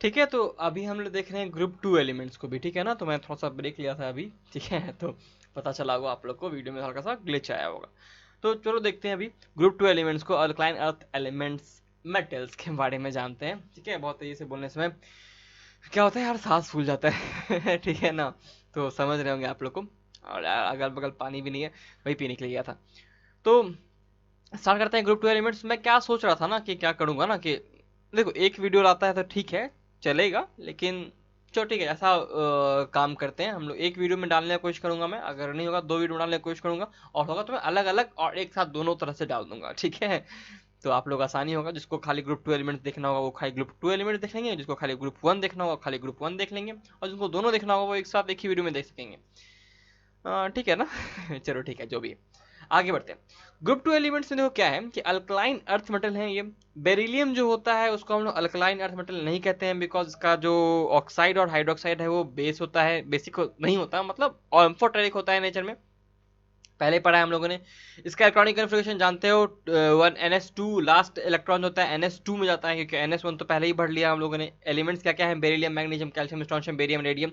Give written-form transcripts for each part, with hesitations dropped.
ठीक है, तो अभी हम लोग देख रहे हैं ग्रुप 2 एलिमेंट्स को भी, ठीक है ना। तो मैं थोड़ा सा ब्रेक लिया था अभी, ठीक है, तो पता चला होगा आप लोग को, वीडियो में हल्का सा ग्लिच आया होगा। तो चलो देखते हैं अभी ग्रुप 2 एलिमेंट्स को, अल्कलाइन अर्थ एलिमेंट्स मेटल्स के बारे में जानते हैं, ठीक है। बहुत तेजी से बोलने से मैं क्या होता है यार, सांस फूल जाता है ठीक है ना, तो समझ रहे होंगे आप लोग को। और यार अगल बगल पानी भी नहीं है, वही पीने के लिए गया था। तो स्टार्ट करते हैं ग्रुप 2 एलिमेंट्स। मैं क्या सोच रहा था ना कि क्या करूंगा ना कि देखो, एक वीडियो लाता है तो ठीक है, चलेगा, लेकिन चलो ठीक है, ऐसा काम करते हैं हम लोग, एक वीडियो में डालने की कोशिश करूंगा मैं, अगर नहीं होगा 2 वीडियो में डालने की कोशिश करूंगा, और होगा तो मैं अलग अलग और एक साथ दोनों तरह से डाल दूंगा, ठीक है। तो आप लोग आसानी होगा, जिसको खाली ग्रुप 2 एलिमेंट्स देखना होगा वो खाली ग्रुप 2 एलिमेंट्स देख लेंगे, जिसको खाली ग्रुप 1 देखना होगा खाली ग्रुप 1 देख लेंगे, और जिनको दोनों देखना होगा वो एक साथ एक ही वीडियो में देख सकेंगे। ठीक है ना चलो ठीक है, जो भी है, आगे बढ़ते हैं। ग्रुप 2 एलिमेंट्स में देखो क्या है कि अल्कलाइन अर्थ मेटल है ये। बेरिलियम जो होता है उसको हम लोग अल्कलाइन अर्थ मेटल नहीं कहते हैं, बिकॉज इसका जो ऑक्साइड और हाइड्रोक्साइड है वो बेस होता है, बेसिक नहीं होता, मतलब अम्फोटेरिक होता है नेचर में। पहले पढ़ा है हम लोगों ने। इसका इलेक्ट्रॉनिक कन्फिग्रेशन जानते हो, 1 NS2 लास्ट इलेक्ट्रॉन होता है NS2 में जाता है, क्योंकि NS1 तो पहले ही पढ़ लिया हम लोगों ने। एलिमेंट्स क्या क्या है, beryllium, magnesium, calcium, strontium, barium, radium.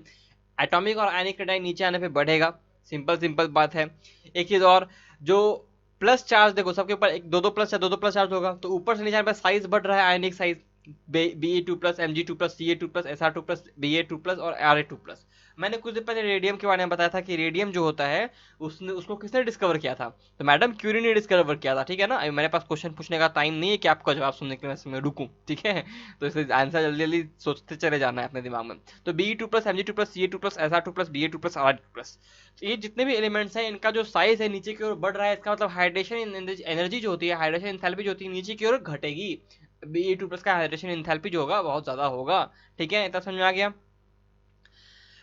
Atomic और आयनिक रेडाई नीचे आने पे बढ़ेगा, सिंपल सिंपल बात है। एक चीज और, जो प्लस चार्ज देखो सबके ऊपर एक दो दो प्लस या दो दो प्लस चार्ज होगा, तो ऊपर से नीचे आने पर साइज बढ़ रहा है, आयनिक size. Be2 plus, Mg2 plus, Ca2 plus, Sr2 plus, Ba2 plus और Ra2 प्लस। मैंने कुछ दिन पहले रेडियम के बारे में बताया था कि रेडियम जो होता है उसने उसको किसने डिस्कवर किया था, तो मैडम क्यूरी ने डिस्कवर किया था, ठीक है ना। अभी मेरे पास क्वेश्चन पूछने का टाइम नहीं है कि आपका जवाब सुनने के लिए मैं रुकूं, ठीक है। तो इसलिए आंसर जल्दी जल्दी सोचते चले जाना है अपने दिमाग में। तो Be2 plus, Mg2 plus, Ca2 plus, Sr2 plus, Ba2 plus, Ra2 plus. तो ये जितने भी एलिमेंट्स हैं इनका जो साइज है नीचे की ओर बढ़ रहा है, इसका मतलब हाइड्रेशन एनर्जी जो होती है, हाइड्रेशन इंथैल्पी जो होती है नीचे की ओर घटेगी। Be2 प्लस का हाइड्रेशन इंथैल्पी जो होगा बहुत ज्यादा होगा, ठीक है, इतना समझ में आ गया।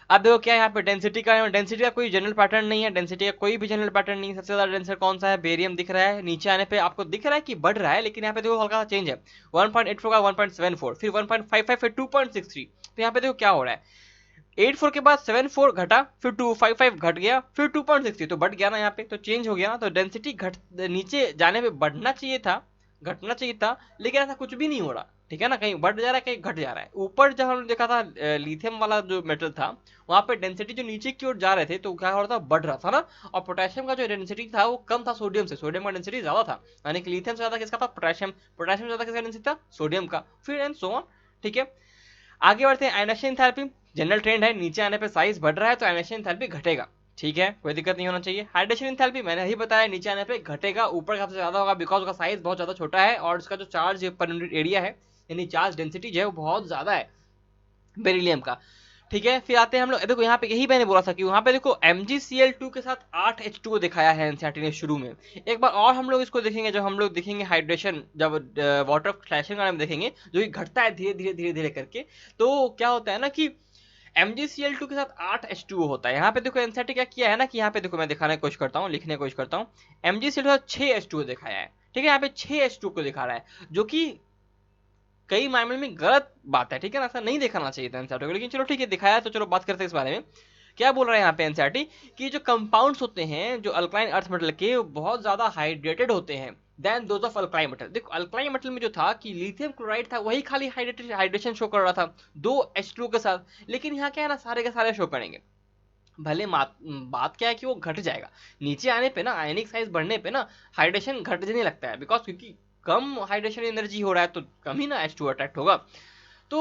अब देखो क्या है यहाँ पे डेंसिटी का, डेंसिटी का कोई जनरल पैटर्न नहीं है, डेंसिटी का कोई भी जनरल पैटर्न नहीं है। सबसे ज्यादा डेंसर कौन सा है, बेरियम दिख रहा है, नीचे आने पे आपको दिख रहा है कि बढ़ रहा है, लेकिन यहाँ पे देखो हल्का सा चेंज है, 1.84 का 1.74, फिर 1.55, फिर 2.63। तो यहाँ पे देखो क्या हो रहा है, 84 के बाद 74 घटा, फिर 255 घट गया, फिर 2.60, तो बढ़ गया ना, यहाँ पे तो चेंज हो गया ना। तो डेंसिटी घट, नीचे जाने पे बढ़ना चाहिए था, घटना चाहिए था, लेकिन ऐसा कुछ भी नहीं हो रहा, ठीक है ना, कहीं बढ़ जा रहा है कहीं घट जा रहा है। ऊपर जब हमने देखा था लिथियम वाला जो मेटल था, वहां पे डेंसिटी जो नीचे की ओर जा रहे थे तो क्या हो रहा था, बढ़ रहा था ना। और पोटेशियम का जो डेंसिटी था वो कम था सोडियम से, सोडियम का डेंसिटी ज्यादा था, यानी कि लिथियम से ज्यादा किसका था, पोटेशियम, पोटेशियम ज्यादा किसका डेंसिटी था, सोडियम का, फिर एंड सो ऑन, ठीक है। आगे बढ़ते हैं, आयनेशन थेरेपी। जनरल ट्रेंड है, नीचे आने पे साइज बढ़ रहा है तो आयनेशन थेरेपी घटेगा, ठीक है, कोई दिक्कत नहीं होना चाहिए। हाइड्रेशन इंथैल्पी मैंने ही बताया, नीचे आने पे घटेगा, ऊपर सबसे ज्यादा होगा, बिकॉज उसका साइज बहुत ज्यादा छोटा है और इसका जो चार्ज पर यूनिट एरिया है, यानी चार्ज डेंसिटी जो है वो बहुत ज्यादा है बेरिलियम का, ठीक है। फिर आते हैं हम लोग, देखो यहाँ पे यही मैंने बोला था कि वहां पे देखो MgCl2 के साथ 8H2O दिखाया है एनसीईआरटी ने शुरू में। एक बार और हम लोग इसको देखेंगे, जब हम लोग देखेंगे हाइड्रेशन, जब वाटर फ्लैशिंग के बारे में देखेंगे, जो कि घटता है धीरे धीरे धीरे धीरे करके, तो क्या होता है ना कि MgCl2 के साथ 8H2O होता है। यहाँ पे देखो एनसीईआरटी क्या किया है ना कि यहाँ पे देखो मैं दिखाने की कोशिश करता हूँ, लिखने की कोशिश करता हूँ, MgCl2 के साथ 6H2O दिखाया है, ठीक है, यहाँ पे 6H2O को दिखा रहा है, जो कि कई मामले में गलत बात है, ठीक है ना, ऐसा नहीं दिखाना चाहिए था एनसीईआरटी को, लेकिन चलो ठीक है दिखाया, तो चलो बात करते हैं इस बारे में। क्या बोल रहा है यहाँ पे एनसीईआरटी कि जो कंपाउंड्स होते हैं जो अल्कलाइन अर्थ मेटल के, वो बहुत ज्यादा हाइड्रेटेड होते हैं than those of alkaline metal. देखो अल्कलाइन मेटल में जो था कि लिथियम क्लोराइड था वही खाली हाइड्रेशन शो कर रहा था 2H2O के साथ, लेकिन यहाँ क्या है ना, सारे के सारे शो करेंगे। भले बात क्या है कि वो घट जाएगा, नीचे आने पे ना, आयनिक साइज बढ़ने पे ना हाइड्रेशन घटने लगता है, बिकॉज क्योंकि कम हाइड्रेशन एनर्जी हो रहा है तो कम ही ना H2 अट्रैक्ट होगा। तो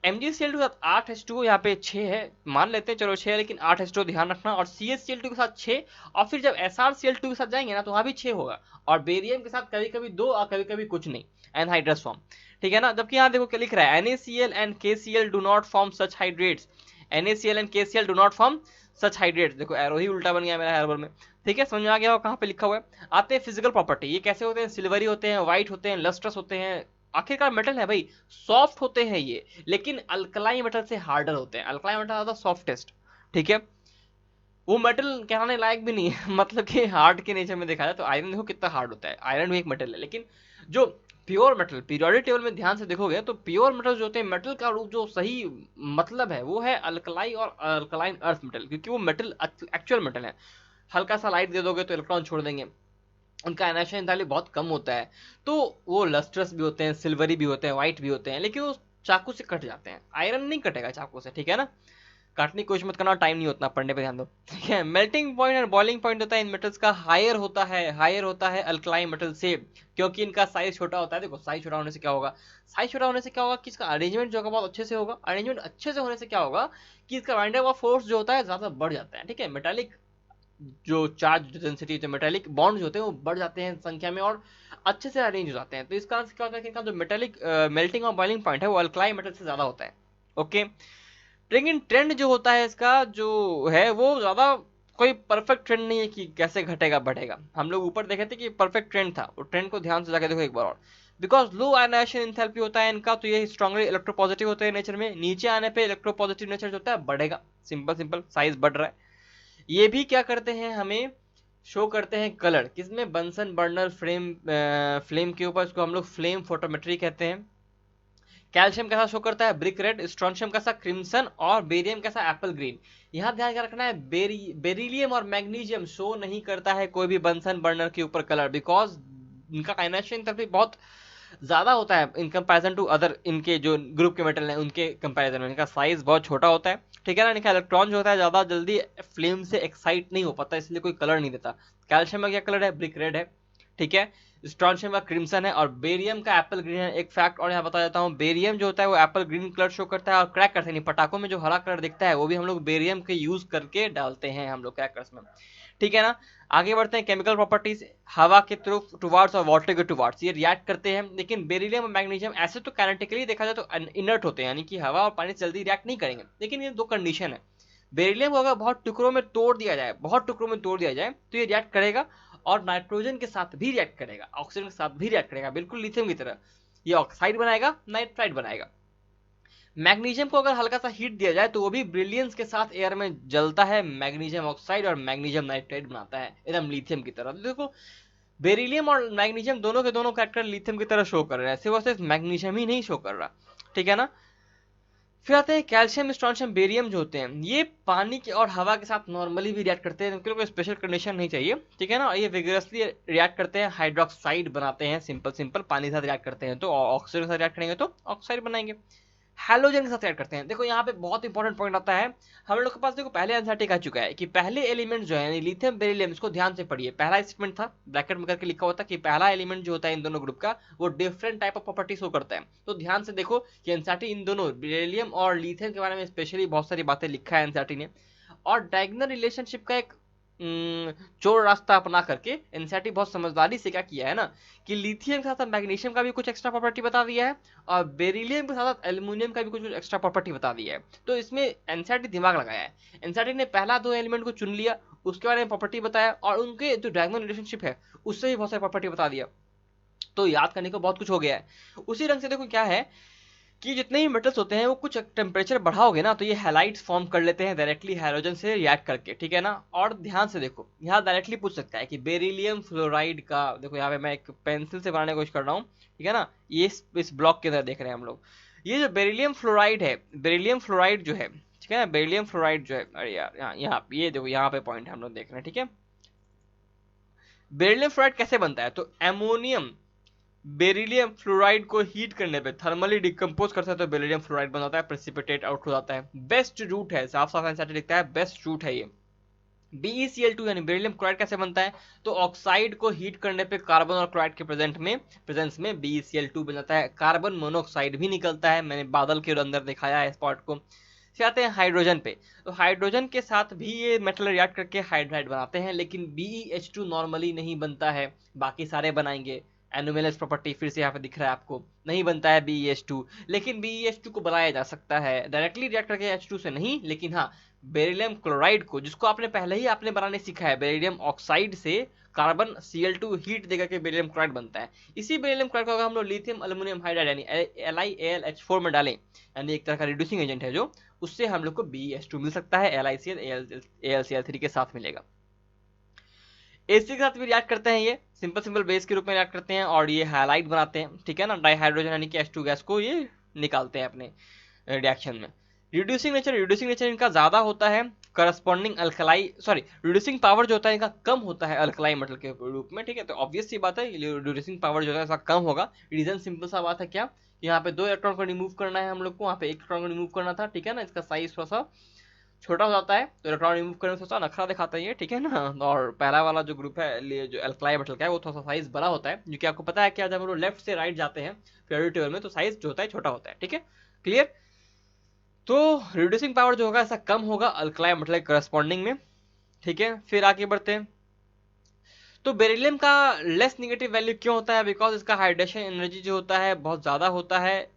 MgCl2 के साथ 8H2O, यहाँ पे 6 है, मान लेते हैं चलो 6 है, लेकिन 8H2O ध्यान रखना, और CaCl2 के साथ 6, और फिर जब SrCl2 के साथ जाएंगे ना तो वहां भी 6 होगा, और बेरियम के साथ कभी कभी 2 और कभी कभी कुछ नहीं, एनहाइड्रस फॉर्म, ठीक है ना। जबकि यहाँ देखो क्या लिख रहा है, NaCl and KCl do not form such hydrates, NaCl and KCl do not form such hydrates. देखो एरो ही उल्टा बन गया मेरा हर बार में, ठीक है, समझ में आ गया कहाँ पे लिखा हुआ है। आते हैं फिजिकल प्रॉपर्टी, ये कैसे होते हैं, सिल्वरी होते हैं, व्हाइट होते हैं, लस्ट्रस होते हैं, आखिरकार मेटल है भाई, सॉफ्ट होते हैं ये, लेकिन अल्कलाइन मेटल से हार्डर होते हैं, अल्कलाइन मेटल ज्यादा सॉफ्टेस्ट, ठीक है, वो मेटल कहलाने लायक भी नहीं है मतलब कि हार्ड के नेचर में देखा जाए तो आयरन देखो कितना हार्ड होता है, आयरन भी एक मेटल है, लेकिन जो प्योर मेटल, पीरियोडिक टेबल में ध्यान से देखोगे तो प्योर मेटल जो होते हैं, मेटल का रूप जो सही मतलब है वो है अल्कलाई और अल्कलाइन अर्थ मेटल, क्योंकि वो मेटल एक्चुअल मेटल है। हल्का सा लाइट दे दोगे तो इलेक्ट्रॉन छोड़ देंगे, उनका एनर्जी इंथैल्पी बहुत कम होता है, तो वो लस्ट्रस भी होते हैं, सिल्वरी भी होते हैं, व्हाइट भी होते हैं, लेकिन वो चाकू से कट जाते हैं, आयरन नहीं कटेगा चाकू से, ठीक है ना, काटने की कोशिश मत करना, टाइम नहीं उतना, पढ़ने पे ध्यान दो, ठीक है। मेल्टिंग पॉइंट और बॉइलिंग पॉइंट होता है इन मेटल्स का हायर होता है अल्कलाइन मेटल से, क्योंकि इनका साइज छोटा होता है। देखो साइज छोटा होने से क्या होगा, साइज छोटा होने से क्या होगा कि इसका अरेंजमेंट जो होगा बहुत अच्छे से होगा, अरेंजमेंट अच्छे से होने से क्या होगा कि इसका वाइंडर ऑफ फोर्स जो होता है ज्यादा बढ़ जाता है, ठीक है। मेटालिक जो चार्ज डेंसिटी, जो मेटालिक बॉन्ड्स होते हैं वो बढ़ जाते हैं संख्या में और अच्छे से अरेंज हो जाते हैं। तो इस कारण से क्या होता है कि इनका जो मेटालिक मेल्टिंग और बॉइलिंग पॉइंट है वो अल्कलाइन मेटल से ज्यादा होता है, ओके। लेकिन ट्रेंड जो होता है इसका जो है वो ज्यादा कोई परफेक्ट ट्रेंड नहीं है कि कैसे घटेगा बढ़ेगा। हम लोग ऊपर देखे थे कि परफेक्ट ट्रेंड था, वो ट्रेंड को ध्यान से जाके देखो एक बार और। बिकॉज लो आयनाइजेशन एंथैल्पी होता है इनका, तो ये स्ट्रांगली इलेक्ट्रोपॉजिटिव होते हैं नेचर में, नीचे आने पे इलेक्ट्रोपॉजिटिव नेचर जो होता है बढ़ेगा, सिंपल सिंपल साइज बढ़ रहा है। ये भी क्या करते हैं, हमें शो करते हैं कलर, किसमें, बंसन बर्नर फ्लेम के ऊपर, इसको हम लोग फ्लेम फोटोमेट्री कहते हैं। कैल्शियम कैसा शो करता है, ब्रिक रेड, स्ट्रोंशियम कैसा, क्रिम्सन, और बेरियम कैसा, एप्पल ग्रीन। यहां ध्यान क्या रखना है, बेरिलियम और मैग्नीशियम शो नहीं करता है कोई भी बंसन बर्नर के ऊपर कलर, बिकॉज इनका आयनाइजेशन एंथैल्पी बहुत ज्यादा होता है इन कंपैरिजन टू अदर, इनके जो ग्रुप के मेटल हैं उनके कंपैरिजन में इनका साइज बहुत छोटा होता है, ठीक है ना। इनका इलेक्ट्रॉन जो होता है ज्यादा जल्दी फ्लेम से एक्साइट नहीं हो पाता, इसलिए कोई कलर नहीं देता। कैल्शियम का क्या कलर है, ब्रिक रेड है, ठीक है। स्ट्रॉन्शियम का क्रिम्सन है और बेरियम का एप्पल ग्रीन है। एक फैक्ट और यहाँ बता देता हूँ, बेरियम जो होता है वो एप्पल ग्रीन कलर शो करता है और क्रैक करते हैं, पटाखों में जो हरा कलर दिखता है वो भी हम लोग बेरियम के यूज करके डालते हैं हम लोग क्रैकर्स में, ठीक है ना। आगे बढ़ते हैं, केमिकल प्रॉपर्टीज, हवा के थ्रू टुवार्ड्स और वाटर के टुवार्ड्स ये रिएक्ट करते हैं, लेकिन बेरिलियम और मैग्नीशियम ऐसे तो काइनेटिकली देखा जाए तो इनर्ट होते हैं, यानी कि हवा और पानी से जल्दी रिएक्ट नहीं करेंगे, लेकिन ये दो कंडीशन है। बेरिलियम को अगर बहुत टुकड़ों में तोड़ दिया जाए, बहुत टुकड़ों में तोड़ दिया जाए तो ये रिएक्ट करेगा और नाइट्रोजन के साथ भी रिएक्ट करेगा, ऑक्सीजन के साथ भी रिएक्ट करेगा, बिल्कुल लिथियम की तरह। ये ऑक्साइड बनाएगा, नाइट्राइड बनाएगा। मैग्नीशियम को अगर हल्का सा हीट दिया जाए तो वो भी ब्रिलियंस के साथ एयर में जलता है, मैग्नीशियम ऑक्साइड और मैग्नीशियम नाइट्राइड बनाता है, एकदम लिथियम की तरह। देखो बेरिलियम और मैग्नीशियम दोनों के दोनों कैरेक्टर लिथियम की तरह शो कर रहे हैं, सिर्फ सिर्फ मैग्नीशियम ही नहीं शो कर रहा, ठीक है ना। फिर आते हैं कैल्शियम, स्ट्रोंशियम, बेरियम जो होते हैं, ये पानी के और हवा के साथ नॉर्मली भी रिएक्ट करते हैं, इनके लिए कोई स्पेशल कंडीशन नहीं चाहिए, ठीक है ना। ये विगरसली रिएक्ट करते हैं, हाइड्रोक्साइड बनाते हैं, सिंपल सिंपल पानी के साथ रिएक्ट करते हैं तो ऑक्सीजन के साथ रिएक्ट करेंगे तो ऑक्साइड बनाएंगे। हैलोजन के साथ ऐड करते हैं। देखो यहाँ पे बहुत इंपॉर्टेंट पॉइंट आता है, हम लोग के पास देखो पहले एनसीईआरटी आ चुका है कि पहले एलिमेंट जो है लिथियम बेरिलियम, इसको ध्यान से पढ़िए। पहला स्टेटमेंट था ब्रैकेट में करके लिखा होता कि पहला एलिमेंट जो होता है इन दोनों ग्रुप का वो different type of property show करता है। तो ध्यान से देखो कि एनसीईआरटी इन दोनों बेरिलियम और लिथियम के बारे में स्पेशली बहुत सारी बातें लिखा है एनसीईआरटी ने, और डायगोनल रिलेशनशिप का एक चोर रास्ता अपना करके एनसीईआरटी बहुत समझदारी से क्या किया है ना कि लिथियम के साथ मैग्नीशियम का भी कुछ एक्स्ट्रा प्रॉपर्टी बता दिया है और बेरिलियम के साथ एल्यूमिनियम का भी कुछ एक्स्ट्रा प्रॉपर्टी बता दिया है। तो इसमें एनसीईआरटी दिमाग लगाया है, एनसीईआरटी ने पहला दो एलिमेंट को चुन लिया, उसके बारे में प्रॉपर्टी बताया और उनके जो डायगोनल रिलेशनशिप है उससे भी बहुत सारी प्रॉपर्टी बता दिया। तो याद करने को बहुत कुछ हो गया है। उसी रंग से देखो क्या है कि जितने भी मेटल्स होते हैं वो कुछ टेम्परेचर बढ़ाओगे ना तो ये हैलाइड्स फॉर्म कर लेते हैं डायरेक्टली हाइड्रोजन से रिएक्ट करके, ठीक है ना। और ध्यान से देखो यहाँ डायरेक्टली पूछ सकता है कि बेरिलियम फ्लोराइड का, देखो यहाँ पे मैं एक पेंसिल से बनाने की कोशिश कर रहा हूँ, ठीक है ना। ये इस ब्लॉक के अंदर देख रहे हैं हम लोग, ये जो बेरिलियम फ्लोराइड है, बेरिलियम फ्लोराइड जो है, ठीक है ना, बेरिलियम फ्लोराइड जो है, अरे यार यहाँ ये देखो यहाँ पे पॉइंट हम लोग देख रहे हैं, ठीक है। बेरिलियम फ्लोराइड कैसे बनता है, तो एमोनियम बेरिलियम फ्लोराइड को हीट करने पे थर्मली डिकम्पोज करता है तो बेरिलियम फ्लोराइड बन जाता है, प्रेसिपिटेट आउट हो जाता है। बेस्ट रूट है, साफ साफ एनसीईआरटी लिखता है बेस्ट रूट है ये। BeCl2 यानी बेरिलियम क्लोराइड कैसे बनता है, तो ऑक्साइड को हीट करने पे कार्बन और क्लोराइड के प्रेजेंस में BeCl2 बन जाता है, कार्बन मोनोऑक्साइड भी निकलता है, मैंने बादल के अंदर दिखाया है स्पॉट को। फिर आते हैं हाइड्रोजन पे, तो हाइड्रोजन के साथ भी ये मेटल रिएक्ट करके हाइड्राइड बनाते हैं, लेकिन BeH2 नॉर्मली नहीं बनता है, बाकी सारे बनाएंगे। एनोमेलस प्रॉपर्टी फिर से यहाँ पे दिख रहा है आपको, नहीं बनता है BeH2, लेकिन BeH2 को बनाया जा सकता है डायरेक्टली रिएक्ट करके H2 से नहीं, लेकिन हाँ बेरिलियम क्लोराइड को, जिसको आपने पहले ही आपने बनाने सीखा है, बेरिलियम ऑक्साइड से कार्बन Cl2 हीट देकर के बेरिलियम क्लोराइड बनता है। इसी बेरिलियम क्लोराइड को अगर हम लोग लिथियम एल्यूमिनियम हाइड्राइड यानी LiAlH4 में डालें, यानी एक तरह का रिड्यूसिंग एजेंट है जो, उससे हम लोग को BeH2 मिल सकता है, LiCl AlCl3 के साथ मिलेगा। एसिड के साथ भी रिएक्ट करते हैं, ये सिंपल सिंपल बेस के रूप में रिएक्ट करते हैं और ये हैलाइड बनाते हैं, ठीक है ना। डाइहाइड्रोजन यानी कि H2 गैस को ये निकालते हैं अपने रिएक्शन में। रिड्यूसिंग नेचर इनका ज्यादा होता है corresponding alkali sorry reducing power जो होता है इनका कम होता है अल्कलाई मेटल के रूप में, ठीक है। तो ऑब्वियस सी बात है रिड्यूसिंग पावर जो है इसका कम होगा। रीजन सिंपल सा बात है, क्या यहाँ पे 2 इलेक्ट्रॉन को रिमूव करना है हम लोग को, वहाँ पे 1 इलेक्ट्रॉन को रिमूव करना था, ठीक है ना। इसका साइज थोड़ा सा छोटा हो जाता है, तो इलेक्ट्रॉन रिमूव करने में थोड़ा सा नखरा दिखाता है ये, ठीक है ना। और पहला वाला जो ग्रुप है जो अल्कलाई मेटल का है वो थोड़ा सा साइज बड़ा होता है, जो कि आपको पता है कि जब हम लोग लेफ्ट से राइट जाते हैं पीरियोडिक टेबल में तो साइज जो होता है छोटा होता है, ठीक है, क्लियर। तो रिड्यूसिंग पावर जो होगा ऐसा कम होगा अल्कलाई मेटल के करस्पॉन्डिंग में, ठीक है। फिर आगे बढ़ते हैं। तो बेरिलियम का लेस निगेटिव वैल्यू क्यों होता है? बिकॉज इसका हाइड्रेशन एनर्जी जो होता है बहुत ज़्यादा होता है,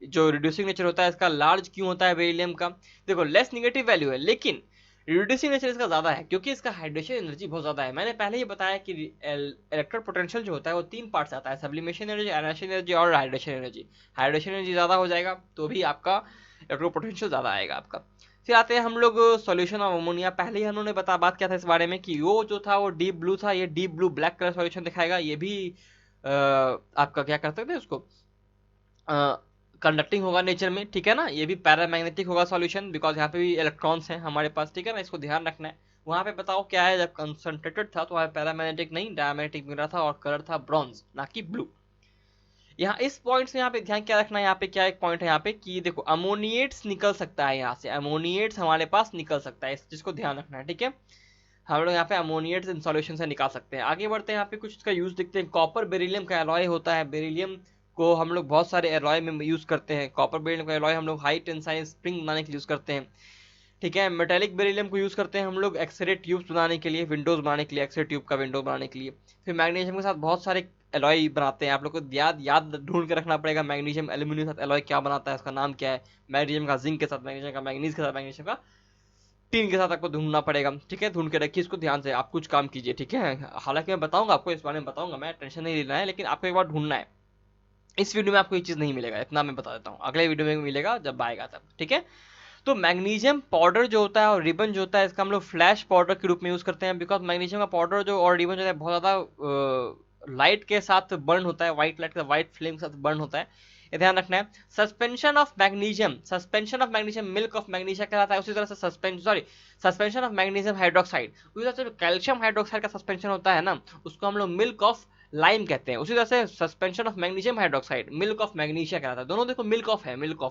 जो रिड्यूसिंग नेचर होता है इसका लार्ज क्यों होता है बेरिलियम का? देखो लेस निगेटिव वैल्यू है लेकिन रिड्यूसिंग नेचर इसका ज़्यादा है क्योंकि इसका हाइड्रेशन एनर्जी बहुत ज़्यादा है। मैंने पहले ही बताया कि इलेक्ट्रॉन पोटेंशियल जो होता है वो 3 पार्ट से आता है, सब्लिमेशन एनर्जी, आयनाइजेशन एनर्जी और हाइड्रेशन एनर्जी। हाइड्रेशन एनर्जी ज़्यादा हो जाएगा तो भी आपका इलेक्ट्रॉन पोटेंशियल ज़्यादा आएगा आपका। फिर आते हैं हम लोग सॉल्यूशन ऑफ अमोनिया। पहले ही हमने बात किया था इस बारे में कि वो जो था वो डीप ब्लू था, ये deep blue black colour solution दिखाएगा। ये भी आपका क्या कर सकते हैं उसको कंडक्टिंग होगा नेचर में, ठीक है ना। ये भी पैरामैग्नेटिक होगा सॉल्यूशन बिकॉज यहाँ पे भी इलेक्ट्रॉन्स हैं हमारे पास, ठीक है ना, इसको ध्यान रखना है। वहाँ पे बताओ क्या है, जब कंसंट्रेटेड था तो वहाँ पैरामैग्नेटिक नहीं डायमैग्नेटिक मिल रहा था और कलर था ब्रॉन्ज ना कि ब्लू। यहाँ इस पॉइंट से यहाँ पे ध्यान क्या रखना है, यहाँ पे क्या एक पॉइंट है यहाँ पे कि देखो अमोनिएट्स निकल सकता है, यहाँ से अमोनिएट्स हमारे पास निकल सकता है, इस चीज को ध्यान रखना है, ठीक है। हम लोग यहाँ पे अमोनिएट्स इन सॉल्यूशन से निकाल सकते हैं। आगे बढ़ते हैं, यहाँ पे कुछ इसका यूज देखते हैं। कॉपर बेरिलियम का एलॉय होता है, बेरिलियम को हम लोग बहुत सारे एलॉय में यूज करते हैं। कॉपर बेरिलियम का एलॉय हम लोग हाई टेंसाइल स्प्रिंग बनाने के लिए यूज करते हैं, ठीक है। मेटेलिक बेरिलियम को यूज करते हैं हम लोग एक्सरे ट्यूब्स बनाने के लिए, विंडोज बनाने के लिए, एक्सरे ट्यूब का विंडो बनाने के लिए। फिर मैग्नीशियम के साथ बहुत सारे एलॉय बनाते हैं, आप लोग को याद ढूंढ के रखना पड़ेगा मैग्नीशियम एल्यूमिनियम के साथ एलॉय क्या बनाता है, उसका नाम क्या है। मैग्नीशियम का जिंक के साथ, मैग्नीशियम का मैग्नीज के साथ, मैग्नीशियम का टीन के साथ आपको ढूंढना पड़ेगा, ठीक है। ढूंढ के रखिए इसको ध्यान से, आप कुछ काम कीजिए, ठीक है। हालांकि मैं बताऊंगा आपको इस बारे में बताऊंगा, मैं टेंशन नहीं लेना है, लेकिन आपको एक बार ढूंढना है। इस वीडियो में आपको ये चीज नहीं मिलेगा, इतना मैं बता देता हूँ, अगले वीडियो में मिलेगा जब आएगा तब, ठीक है। तो मैग्नीशियम पाउडर जो होता है और रिबन जो होता है इसका हम लोग फ्लैश पाउडर के रूप में यूज करते हैं बिकॉज मैग्नीशियम का पाउडर जो और रिबन जो है बहुत ज्यादा लाइट के साथ बर्न होता है, व्हाइट लाइट का व्हाइट फ्लेम के साथ बर्न होता है, ये ध्यान रखना है। Suspension of magnesium milk of magnesia कहलाता है। उसी तरह से सस्पेंशन ऑफ मैग्नीशियम हाइड्रोक्साइड, उसी तरह से कैल्शियम हाइड्रोक्साइड का सस्पेंशन होता है ना, उसको हम लोग मिल्क ऑफ लाइम कहते हैं। उसी तरह से suspension of magnesium hydroxide milk of magnesia कहलाता है। दोनों देखो मिल्क ऑफ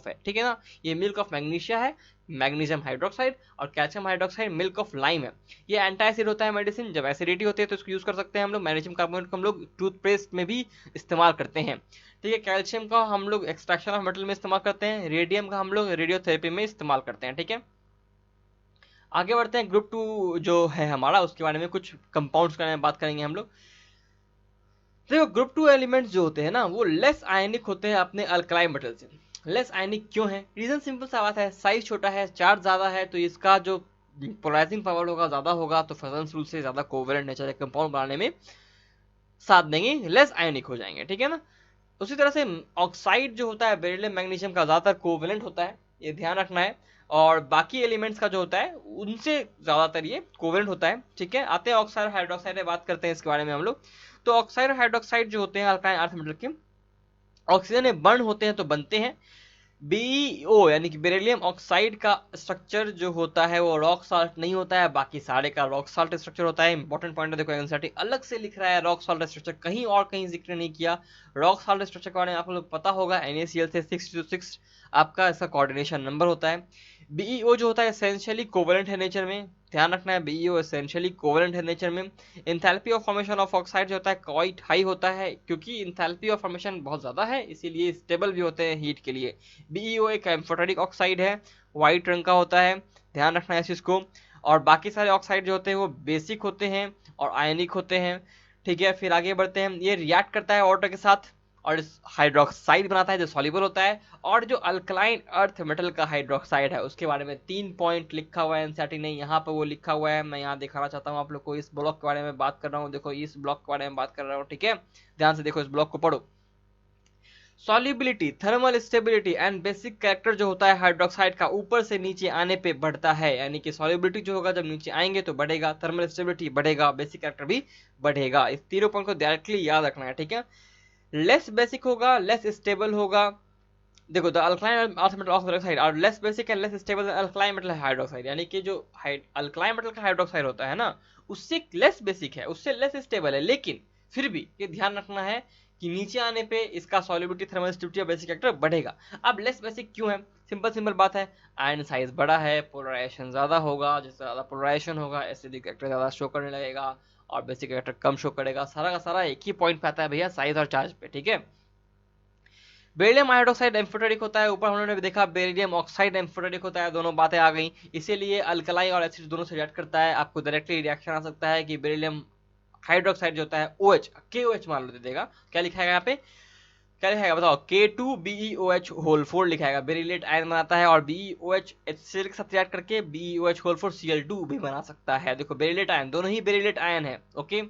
है, ठीक है ना। ये मिल्क ऑफ मैग्नीशिया है, मैग्नीशियम हाइड्रोक्साइड, और calcium hydroxide milk of lime है। ये एंटासिड होता है मेडिसिन, जब एसिडिटी होती है तो इसको यूज कर सकते हैं हम लोग। मैग्नीशियम कार्बोनेट को हम लोग टूथपेस्ट में भी इस्तेमाल करते हैं, ठीक है। कैल्शियम का हम लोग एक्सट्रैक्शन ऑफ मेटल में इस्तेमाल करते हैं, रेडियम का हम लोग रेडियोथेरेपी में इस्तेमाल करते हैं, ठीक है। आगे बढ़ते हैं, ग्रुप 2 जो है हमारा उसके बारे में कुछ कंपाउंड्स के बारे में बात करेंगे हम लोग। देखो ग्रुप 2 एलिमेंट्स जो होते हैं ना वो लेस आयनिक होते हैं अपने अल्कलाई मेटल से। लेस आयनिक क्यों है? रीजन सिंपल सा बात है, साइज छोटा है, चार्ज ज्यादा है, तो इसका जो पोलराइजिंग पावर होगा ज्यादा होगा, तो फजल्स रूल से ज्यादा कोवेलेंट नेचर कंपाउंड बनाने में साथ देंगे, लेस आयनिक हो जाएंगे, ठीक है ना। उसी तरह से ऑक्साइड जो होता है बेरिलियम मैग्नीशियम का ज्यादातर कोवेलेंट होता है, ये ध्यान रखना है। और बाकी एलिमेंट्स का जो होता है उनसे ज्यादातर ये कोवेलेंट होता है, ठीक है। आते हैं ऑक्साइड हाइड्रोक्साइड में बात करते हैं इसके बारे में हम लोग। तो ऑक्साइड और हाइड्रोक्साइड जो होते हैं अल्काइन अर्थ मेटल के, ऑक्सीजन में बर्न होते हैं तो बनते हैं। बीईओ यानी कि बेरिलियम ऑक्साइड का स्ट्रक्चर जो होता है वो रॉक साल्ट नहीं होता है, बाकी सारे का रॉक साल्ट स्ट्रक्चर होता है। इंपॉर्टेंट पॉइंट है, देखो एनसीईआरटी अलग से लिख रहा है रॉक साल्ट स्ट्रक्चर, कहीं और कहीं जिक्र नहीं किया। रॉक साल्ट स्ट्रक्चर के बारे में आप लोग पता होगा, NaCl से 6 आपका इसका कोऑर्डिनेशन नंबर होता है। बीईओ जो होता है एसेंशियली कोवेलेंट है नेचर में, ध्यान रखना है, बीईओ एसेंशियली कोवेलेंट है नेचर में। Enthalpy of formation of oxide जो होता है क्वाइट हाई होता है, क्योंकि इंथैल्पी ऑफ फॉर्मेशन बहुत ज्यादा है इसीलिए स्टेबल भी होते हैं हीट के लिए। बीईओ एक एम्फोटेरिक ऑक्साइड है, व्हाइट रंग का होता है, ध्यान रखना है इस चीज को। और बाकी सारे ऑक्साइड जो होते हैं वो बेसिक होते हैं और आयनिक होते हैं, ठीक है। फिर आगे बढ़ते हैं, ये रिएक्ट करता है वाटर के साथ और हाइड्रोक्साइड बनाता है जो सॉल्युबल होता है। और जो अल्कलाइन अर्थ मेटल का हाइड्रोक्साइड है उसके बारे में 3 पॉइंट लिखा हुआ है एनसीईआरटी ने, यहाँ पे वो लिखा हुआ है, मैं यहाँ दिखाना चाहता हूँ आप लोग को। इस ब्लॉक के बारे में बात कर रहा हूँ, देखो इस ब्लॉक के बारे में बात कर रहा हूँ, ठीक है। ध्यान से देखो, इस ब्लॉक को पढ़ो। Solubility, thermal stability and basic character जो होता है हाइड्रोक्साइड का ऊपर से नीचे आने पे बढ़ता है, यानी कि सॉल्युबिलिटी जो होगा जब नीचे आएंगे तो बढ़ेगा, थर्मल स्टेबिलिटी बढ़ेगा, बेसिक कैरेक्टर भी बढ़ेगा। इस तीनों पॉइंट को डायरेक्टली याद रखना है, ठीक है। लेस बेसिक होगा, लेस स्टेबल होगा, देखो the alkaline earth metal of hydroxide are less basic and less stable than alkaline metal hydroxide, यानी कि जो अल्कलाइन मेटल का हाइड्रोक्साइड होता है ना, उससे लेस बेसिक है, उससे लेस स्टेबल है, लेकिन फिर भी ये ध्यान रखना है कि नीचे आने पे इसका सॉल्युबिलिटी, थर्मल स्टेबिलिटी और बेसिक फैक्टर बढ़ेगा। अब लेस बेसिक क्यों है? सिंपल सिंपल बात है, आयन साइज बड़ा है, पोलराइजेशन ज्यादा होगा, जिससे ज्यादा पोलराइजेशन होगा एसिडिक फैक्टर ज्यादा शो करने लगेगा और बेसिक फैक्टर कम शो करेगा। सारा का सारा एक ही पॉइंट पे आता है भैया, साइज और चार्ज पे, ठीक है। बेरिलियम हाइड्रोक्साइड एम्फोटेरिक होता है, ऊपर हमने भी देखा बेरिलियम ऑक्साइड एम्फोटेरिक होता है, दोनों बातें आ गई। इसीलिए अल्कलाई और एसिड दोनों से रिएक्ट करता है। आपको डायरेक्टली रिएक्शन आ सकता है कि बेरिलियम हाइड्रोक्साइड जो होता है OH KOH मान लो देगा, क्या लिखाएगा यहाँ पे, क्या लिखाएगा बताओ, K2BeOH होल 4 लिखाएगा, बेरिलेट आयन बनाता है और BeOH HCl के साथ रिएक्ट करके BeOH होल 4 Cl2 भी बना सकता है। देखो बेरिलेट आयन, दोनों ही बेरिलेट आयन है, ओके।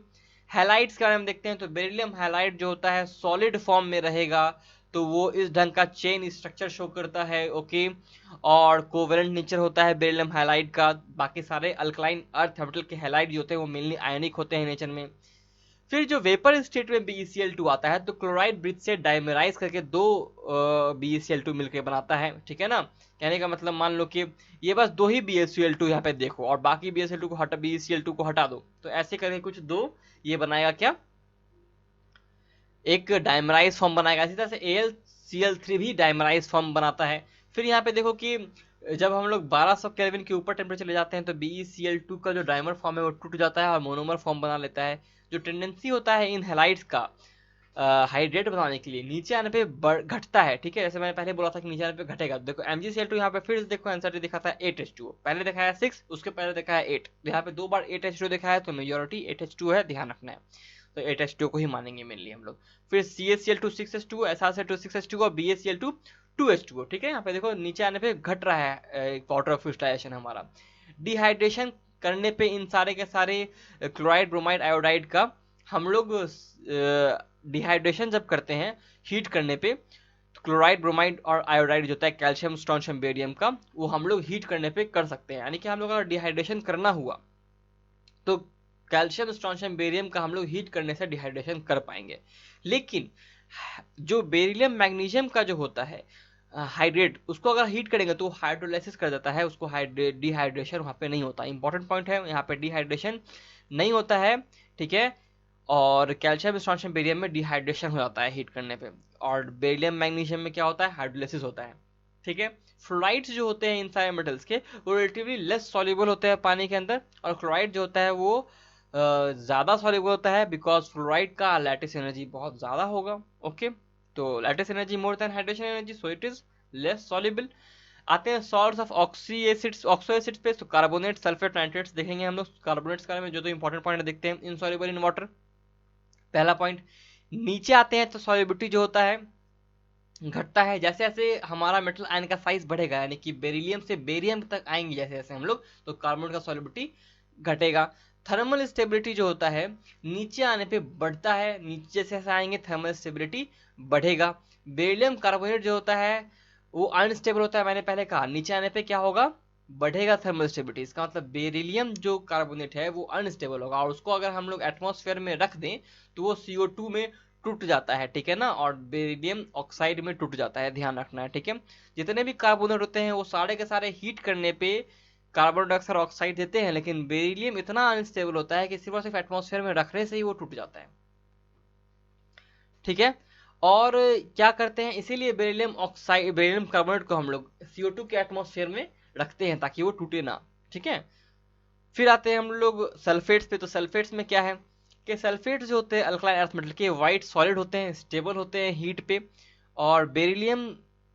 हैलाइड्स के बारे में देखते हैं, तो बेरिलियम हैलाइड जो होता है सॉलिड फॉर्म में रहेगा, तो वो इस ढंग का चेन स्ट्रक्चर शो करता है, ओके। और कोवेलेंट नेचर होता है बेरिलियम हैलाइड का। बाकी सारे अल्कलाइन अर्थ मेटल के हैलाइड जो होते हैं वो मेनली आयनिक होते हैं नेचर में। फिर जो वेपर स्टेट में BeCl2 आता है, तो क्लोराइड ब्रिज से डाइमराइज करके दो BeCl2 मिलकर बनाता है, ठीक है ना। कहने का मतलब मान लो कि ये बस दो ही BeCl2 यहाँ पे देखो और बाकी BeCl2 को हटा दो, तो ऐसे करके कुछ दो ये बनाएगा क्या, एक डाइमराइज फॉर्म बनाएगा। इसी तरह से AlCl3 भी डाइमराइज फॉर्म बनाता है। फिर यहाँ पे देखो कि जब हम लोग 1200 केल्विन के ऊपर टेम्परेचर ले जाते हैं, तो BeCl2 का जो डाइमर फॉर्म है वो टूट जाता है और मोनोमर फॉर्म बना लेता है। जो टेंडेंसी होता है इन हैलाइड्स का हाइड्रेट बनाने के लिए, नीचे आने पे घटता है, ठीक है। जैसे मैंने पहले बोला था कि नीचे आने पे घटेगा। देखो MgCl2 यहाँ पे फिर देखो आंसर दिखाता है 8H2, पहले दिखाया 6, उसके पहले दिखाया 8, यहाँ पे दो बार 8H2 दिखाया है, तो मेजोरिटी 8H2 है, ध्यान रखना है। तो 8H2 को ही मानेंगे मेनली हम लोग। फिर CaCl2 6H2, SrCl2 6H2 और BaCl2 2H2, ठीक है। यहाँ पे देखो नीचे आने पे घट रहा है वाटर ऑफ क्रिस्टलाइजेशन हमारा। डिहाइड्रेशन करने पे इन सारे के सारे क्लोराइड ब्रोमाइड आयोडाइड का हम लोग डिहाइड्रेशन जब करते हैं हीट करने पे, तो क्लोराइड ब्रोमाइड और आयोडाइड जो होता है कैल्शियम स्ट्रोंशियम बेरियम का, वो हम लोग हीट करने पे कर सकते हैं। यानी कि हम लोग अगर डिहाइड्रेशन करना हुआ तो कैल्शियम स्ट्रोंशियम बेरियम का हम लोग हीट करने से डिहाइड्रेशन कर पाएंगे। लेकिन जो बेरिलियम मैग्नीशियम का जो होता है हाइड्रेट, उसको अगर हीट करेंगे तो हाइड्रोलाइसिस कर देता है, उसको डिहाइड्रेशन वहाँ पे नहीं होता। इंपॉर्टेंट पॉइंट है, यहाँ पे डिहाइड्रेशन नहीं होता है, ठीक है। और कैल्शियम स्ट्रोंशियम बेरियम में डिहाइड्रेशन हो जाता है हीट करने पे, और बेरिलियम मैग्नीशियम में क्या होता है, हाइड्रोलाइसिस होता है, ठीक है। फ्लोराइड्स जो होते हैं इन सारे मेटल्स के, वो रिलेटिवली लेस सॉल्युबल होते हैं पानी के अंदर, और क्लोराइड जो होता है वो ज़्यादा सॉल्युबल होता है, बिकॉज फ्लोराइड का लैटिस एनर्जी बहुत ज़्यादा होगा, ओके। तो lattice energy more than hydration energy, so it is less soluble. आते हैं salts of oxy acids, oxo acids पे, तो कार्बोनेट सल्फेट नाइट्रेट्स देखेंगे हम लोग। कार्बोनेट्स के बारे में जो तो इंपॉर्टेंट पॉइंट देखते हैं, इनसॉल्युबल इन वाटर, पहला पॉइंट। नीचे आते हैं तो सॉल्युबिलिटी जो होता है घटता है जैसे जैसे हमारा मेटल आयन का साइज बढ़ेगा, यानी कि बेरिलियम से बेरियम तक आएंगे जैसे जैसे हम लोग, तो कार्बन का सॉल्युबिलिटी घटेगा। थर्मल स्टेबिलिटी जो होता है नीचे आने पे बढ़ता है, नीचे जैसे जैसे आएंगे थर्मल स्टेबिलिटी बढ़ेगा। बेरिलियम कार्बोनेट जो होता है वो अनस्टेबल होता है, मैंने पहले कहा, नीचे आने पे क्या होगा, बढ़ेगा थर्मल स्टेबिलिटी। इसका मतलब बेरिलियम जो कार्बोनेट है वो अनस्टेबल होगा, और उसको अगर हम लोग एटमॉस्फेयर में रख दें तो वो CO2 में टूट जाता है, ठीक है ना, और बेरिलियम ऑक्साइड में टूट जाता है, ध्यान रखना है, ठीक है। जितने भी कार्बोनेट होते हैं वो सारे के सारे हीट करने पे कार्बन डाइऑक्साइड ऑक्साइड देते हैं, लेकिन बेरिलियम इतना अनस्टेबल होता है कि सिर्फ और सिर्फ एटमॉस्फेयर में रखने से ही वो टूट जाता है, ठीक है। और क्या करते हैं, इसीलिए बेरिलियम ऑक्साइड, बेरिलियम कार्बोनेट को हम लोग CO2 के एटमॉस्फेयर में रखते हैं ताकि वो टूटे ना, ठीक है। फिर आते हैं हम लोग सल्फेट्स पे, तो सल्फेट्स में क्या है कि सल्फेट्स जो होते हैं अल्कलाइन अर्थ मेटल के वाइट सॉलिड होते हैं, स्टेबल होते हैं हीट पे, और बेरिलियम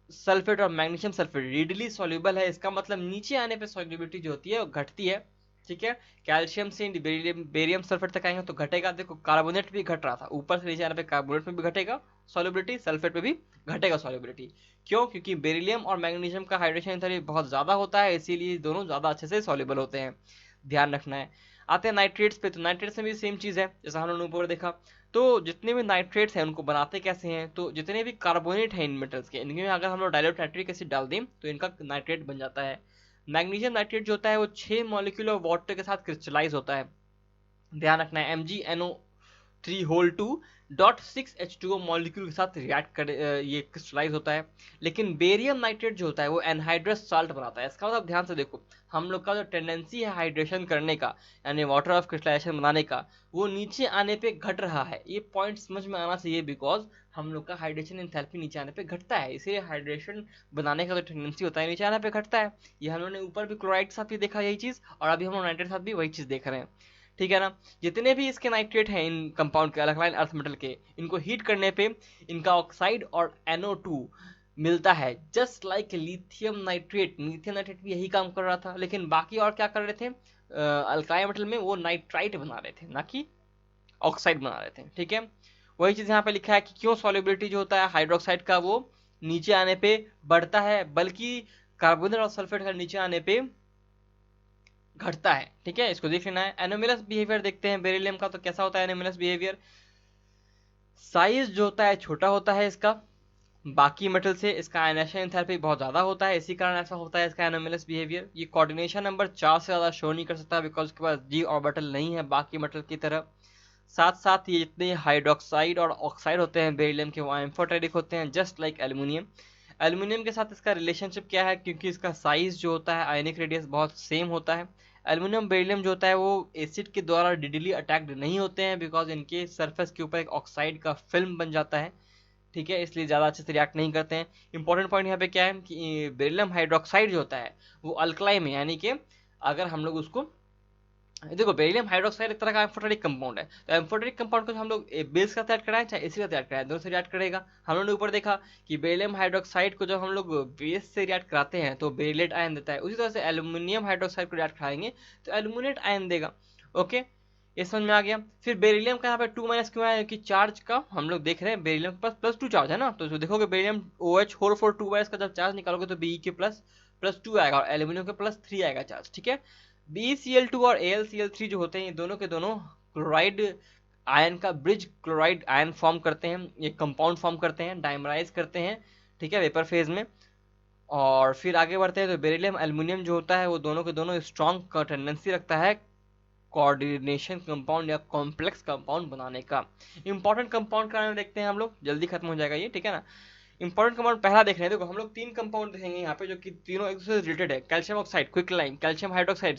सल्फेट और मैग्नीशियम सल्फेट रीडली सॉल्युबल है। इसका मतलब नीचे आने पे सॉल्युबिलिटी जो होती है वो घटती है, ठीक है। कैल्शियम से बेरियम सल्फेट तक आएंगे तो घटेगा। देखो कार्बोनेट भी घट रहा था, ऊपर से नीचे आने पे कार्बोनेट में भी घटेगा सॉल्युबिलिटी, सल्फेट में भी घटेगा सॉल्युबिलिटी। क्यों? क्योंकि बेरिलियम और मैग्नीशियम का हाइड्रेशन एंथैल्पी बहुत ज्यादा होता है, इसीलिए दोनों ज्यादा अच्छे से सॉल्युबल होते हैं, ध्यान रखना है। आते हैं नाइट्रेट्स पे, तो नाइट्रेट्स में भी सेम चीज है जैसा हम लोगों ने ऊपर देखा। तो जितने भी नाइट्रेट्स हैं उनको बनाते कैसे हैं, तो जितने भी कार्बोनेट हैं इन मेटल्स के, इनमें अगर हम लोग डाइल्यूट नाइट्रिक एसिड डाल दें तो इनका नाइट्रेट बन जाता है। मैग्नीशियम नाइट्रेट जो होता है वो 6 मॉलिक्यूल ऑफ वाटर के साथ क्रिस्टलाइज होता है, ध्यान रखना है। MgNO 3 होल 2 .6H2O मॉलिक्यूल के साथ रिएक्ट कर ये क्रिस्टलाइज होता है। लेकिन बेरियम नाइट्रेट जो होता है वो एनहाइड्रस साल्ट बनाता है। इसका मतलब ध्यान से देखो, हम लोग का जो टेंडेंसी है हाइड्रेशन करने का, यानी वाटर ऑफ क्रिस्टलाइजेशन बनाने का, वो नीचे आने पे घट रहा है। ये पॉइंट समझ में आना चाहिए, बिकॉज हम लोग का हाइड्रेशन एंथैल्पी नीचे आने पे घटता है, इसलिए हाइड्रेशन बनाने का जो टेंडेंसी होता है नीचे आने पे घटता है। ये हम लोग ने ऊपर भी क्लोराइड के साथ भी देखा यही चीज, और अभी हम लोग नाइट्रेट के साथ भी वही चीज देख रहे हैं। ठीक है ना। जितने भी इसके नाइट्रेट हैं इन कंपाउंड के, अल्कलाइन अर्थ मेटल के, इनको हीट करने पे इनका ऑक्साइड और NO2 मिलता है, just like lithium nitrate. Lithium nitrate भी यही काम कर रहा था, लेकिन बाकी और क्या कर रहे थे, अल्कलाइन मेटल में वो नाइट्राइट बना रहे थे, ना कि ऑक्साइड बना रहे थे। ठीक है, वही चीज यहाँ पे लिखा है कि क्यों सॉल्युबिलिटी जो होता है हाइड्रोक्साइड का वो नीचे आने पे बढ़ता है, बल्कि कार्बोनेट और सल्फेट का नीचे आने पे घटता है। ठीक है, इसको देख लेना है। एनोमिलस बिहेवियर देखते हैं बेरिलियम का, तो कैसा होता है एनोमिलस बिहेवियर। साइज जो होता है छोटा होता है इसका, बाकी मेटल से इसका आयनेशन एंथैल्पी बहुत ज्यादा होता है, इसी कारण ऐसा होता है इसका एनोमिलस बिहेवियर। ये कोऑर्डिनेशन नंबर 4 से ज्यादा शो नहीं कर सकता, बिकॉज उसके पास d ऑर्बिटल नहीं है बाकी मेटल की तरह। साथ साथ ये जितने हाइड्रोक्साइड और ऑक्साइड होते हैं बेरिलियम के, वो एम्फोटेरिक होते हैं, जस्ट लाइक एल्यूमिनियम। एल्यूमिनियम के साथ इसका रिलेशनशिप क्या है, क्योंकि इसका साइज जो होता है, आयनिक रेडियस बहुत सेम होता है। एल्यूमिनियम बेरिलियम जो होता है वो एसिड के द्वारा डिडली अटैक्ड नहीं होते हैं, बिकॉज इनके सरफेस के ऊपर एक ऑक्साइड का फिल्म बन जाता है। ठीक है, इसलिए ज़्यादा अच्छे से रिएक्ट नहीं करते हैं। इंपॉर्टेंट पॉइंट यहाँ पे क्या है कि बेरिलियम हाइड्रोक्साइड जो होता है वो अल्कलाई में, यानी कि अगर हम लोग उसको देखो, बेरिलियम हाइड्रोक्साइड एक तरह का एम्फोटेरिक कंपाउंड है, तो एम्फोटेरिक कंपाउंड को हम लोग बेस का रिएक्ट कराएं चाहे एसिड का रिएक्ट कराएं, दोनों से रिएक्ट करेगा। हम लोगों ने ऊपर देखा कि बेरिलियम हाइड्रोक्साइड को जब हम लोग बेस से रिएक्ट कराते हैं तो बेरिलेट आयन देता है, उसी तरह से एल्यूमिनियम हाइड्रोक्साइड को रिएक्ट कराएंगे तो एल्यूमिनेट आयन देगा। ओके, ये समझ में आ गया। फिर बेरिलियम का यहाँ पे 2 क्यों आया, कि चार्ज का हम लोग देख रहे हैं बेरिलियम के पास +2 चार्ज है ना, तो देखोगे बेरिलियम OH होल 4 2 का जब चार्ज निकालोगे तो Be के +2 आएगा और एल्यूमिनियम के +3 आएगा चार्ज। ठीक है, BeCl2 और AlCl3 जो होते हैं ये दोनों के दोनों क्लोराइड आयन का ब्रिज क्लोराइड आयन फॉर्म करते हैं, ये कंपाउंड फॉर्म करते हैं, डाइमराइज करते हैं। ठीक है, वेपर फेज में। और फिर आगे बढ़ते हैं तो बेरिलियम एल्यूमिनियम जो होता है वो दोनों के दोनों स्ट्रॉन्ग टेंडेंसी रखता है कोऑर्डिनेशन कंपाउंड या कॉम्प्लेक्स कंपाउंड बनाने का। इंपॉर्टेंट कंपाउंड का नाम देखते हैं हम लोग, जल्दी खत्म हो जाएगा ये। ठीक है ना, इंपॉर्टेंट कंपाउंड पहला देख रहे हैं। देखो हम लोग 3 कंपाउंड देखेंगे यहाँ पे, जो कि तीनों एक दूसरे से रिलेटेड है। Calcium oxide quick lime, calcium hydroxide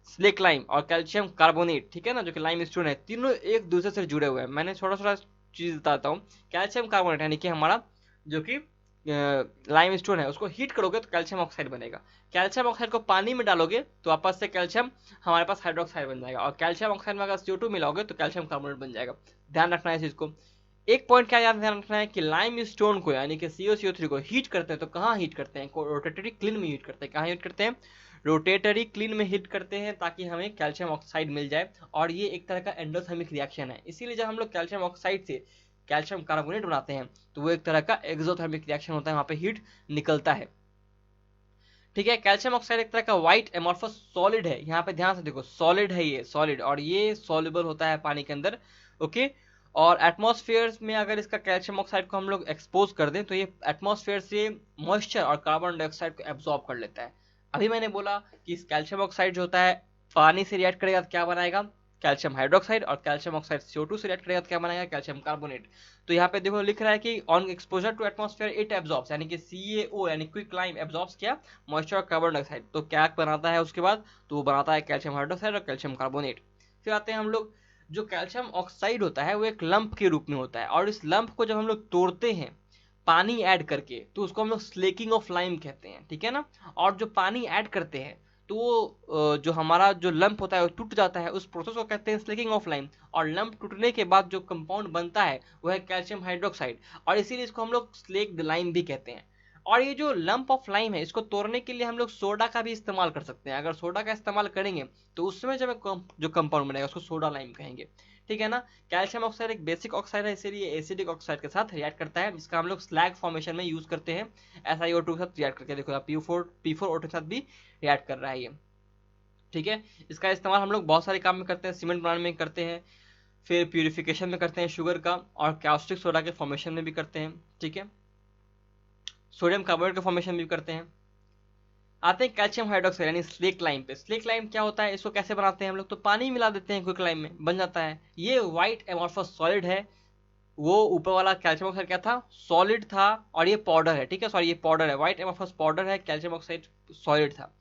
slack lime, और कैल्शियम कार्बोनेट। ठीक है ना, जो कि लाइम स्टोन है, तीनों एक दूसरे से जुड़े हुए हैं। मैंने थोड़ा थोड़ा चीज बताता हूँ। कैल्शियम कार्बोनेट यानी कि हमारा जो कि लाइम स्टोन है, उसको हीट करोगे तो कैल्शियम ऑक्साइड बनेगा। कैल्शियम ऑक्साइड को पानी में डालोगे तो वापस से कैल्शियम हमारे पास हाइड्रोक्साइड बन जाएगा, और कैल्शियम ऑक्साइड में अगर CO2 मिलाओगे तो कैल्शियम कार्बोनेट बन जाएगा। ध्यान रखना है इस चीज को। एक पॉइंट क्या ध्यान रखना है कि लाइम स्टोन को यानी कि CuCO3 को हीट करते हैं तो कहाँ हीट करते हैं, रोटेटरी क्लीन में हीट करते हैं। कहाँ हीट करते हैं, रोटेटरी क्लीन में हीट करते हैं, ताकि हमें कैल्शियम ऑक्साइड मिल जाए। और ये एक तरह का एंडोथर्मिक रिएक्शन है, इसीलिए जब हम लोग कैल्शियम ऑक्साइड से कैल्शियम कार्बोनेट बनाते हैं तो वो एक तरह का एक्सोथर्मिक रिएक्शन होता है, वहां पे हीट निकलता है। ठीक है, कैल्शियम ऑक्साइड एक तरह का व्हाइट एमॉर्फस सॉलिड है। यहाँ पे ध्यान से देखो, सॉलिड है ये, सॉलिड, और ये सॉल्युबल होता है पानी के अंदर। ओके, और एटमॉस्फेयर में अगर इसका कैल्शियम ऑक्साइड को हम लोग एक्सपोज कर दें तो ये एटमॉस्फेयर से मॉइस्चर और कार्बन डाइऑक्साइड को एब्जॉर्ब कर लेता है। अभी मैंने बोला कि इस कैल्शियम ऑक्साइड जो होता है पानी से रिएक्ट करेगा तो क्या बनाएगा, कैल्शियम हाइड्रोक्साइड, और कैल्शियम ऑक्साइड CO2 से रिएक्ट करेगा तो क्या बनाएगा, कैल्शियम कार्बोनेट। तो यहाँ पे देखो लिख रहा है कि on exposure to atmosphere it absorbs, यानी कि CaO यानी क्विक लाइम एब्जॉर्ब्स क्या, मॉइस्चर और कार्बन डाइऑक्साइड। तो क्या बनाता है उसके बाद, तो वो बनाता है कैल्शियम हाइड्रोक्साइड और कैल्शियम कार्बोनेट। फिर आते हैं हम लोग, जो कैल्शियम ऑक्साइड होता है वो एक लंप के रूप में होता है, और इस लंप को जब हम लोग तोड़ते हैं पानी ऐड करके तो उसको हम लोग स्लेकिंग ऑफ लाइम कहते हैं। ठीक है ना, और जो पानी ऐड करते हैं तो वो जो हमारा जो लंप होता है वो टूट जाता है, उस प्रोसेस को कहते हैं स्लेकिंग ऑफ लाइम। और लंप टूटने के बाद जो कंपाउंड बनता है वो है कैल्शियम हाइड्रोक्साइड, और इसीलिए इसको हम लोग स्लेक्ड लाइम भी कहते हैं। और ये जो लंप ऑफ लाइम है इसको तोड़ने के लिए हम लोग सोडा का भी इस्तेमाल कर सकते हैं। अगर सोडा का इस्तेमाल करेंगे तो उस समय जब जो कंपाउंड बनेगा उसको सोडा लाइम कहेंगे। ठीक है ना, कैल्शियम ऑक्साइड एक बेसिक ऑक्साइड है, इसीलिए एसिडिक ऑक्साइड के साथ रिएक्ट करता है, जिसका हम लोग स्लैग फॉर्मेशन में यूज करते हैं। SiO2 के साथ रिएक्ट करके देखो, P4O2 के साथ भी रिएक्ट कर रहा है ये। ठीक है, इसका इस्तेमाल हम लोग बहुत सारे काम में करते हैं, सीमेंट बनाने में करते हैं, फिर प्यूरिफिकेशन में करते हैं शुगर का, और कैस्टिक सोडा के फॉर्मेशन में भी करते हैं। ठीक है, सोडियम कार्बोनेट के फॉर्मेशन में भी करते हैं। आते हैं कैल्शियम हाइड्रोक्साइड यानी स्लेक लाइम पे। स्लेक लाइम क्या होता है, इसको कैसे बनाते हैं हम लोग, तो पानी मिला देते हैं क्विक लाइम में, बन जाता है। ये व्हाइट एमोर्फस सॉलिड है। वो ऊपर वाला कैल्शियम ऑक्साइड क्या था, सॉलिड था, और ये पाउडर है, ठीक है, सॉरी ये पाउडर है, व्हाइट एमोर्फस पाउडर है, कैल्शियम ऑक्साइड सॉलिड था।